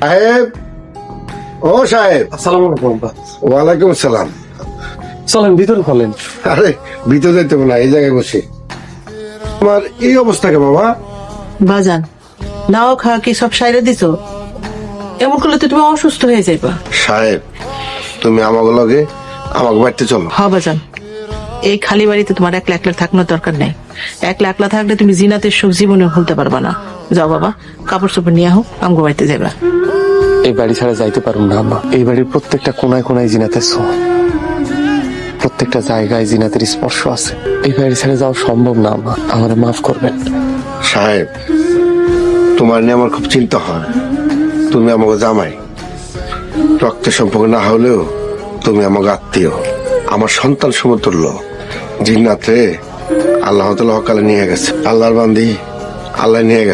সাহেব, ও সাহেব। আসসালামু আলাইকুম। ওয়ালাইকুম আসসালাম। চলেন ভিতরে চলেন। আরে ভিতরে যাইতে হবে না, এই জায়গায় বসে। তোমার এই অবস্থা কে বাবা? বাজান নাও খাওয়া কি সব সাইরে দিছো? এমন করলে তো তুমি অসুস্থ হয়ে যাইবা। সাহেব, তুমি আমাকে লগে আমাকে বাড়িতে চলো। হ বাজান, এই খালি বাড়িতে তোমার একলা একলা থাকানোর দরকার নেই। একলা একলা থাকলে তুমি জিনাতের সুখ জীবনে ভুলতে পারবা না। যাও বাবা, কাপড় চোপড় নিয়ে হোক আমগো বাড়িতে যাইবা। এই বাড়ি ছাড়া যাইতে পারুম না আম্মা। এই বাড়ির প্রত্যেকটা কোনায় কোনায় জিনাতের ছোঁয়া, প্রত্যেকটা জায়গায় জিনাতের স্পর্শ আছে। এই বাড়ি ছেড়ে যাওয়া সম্ভব না আম্মা, আমারে মাফ করবেন। সাহেব, তোমার নিয়ে আমার খুব চিন্তা হয়। তুমি আমাকে জামাই, রক্তের সম্পর্ক না হলেও তুমি আমাকে আত্মীয়, আমার সন্তান সমতুল্য। জিন্নাতে আল্লাহ তাআলা অকালে নিয়ে গেছে, আল্লাহর বান্দি আল্লাহ নিয়ে গেছে।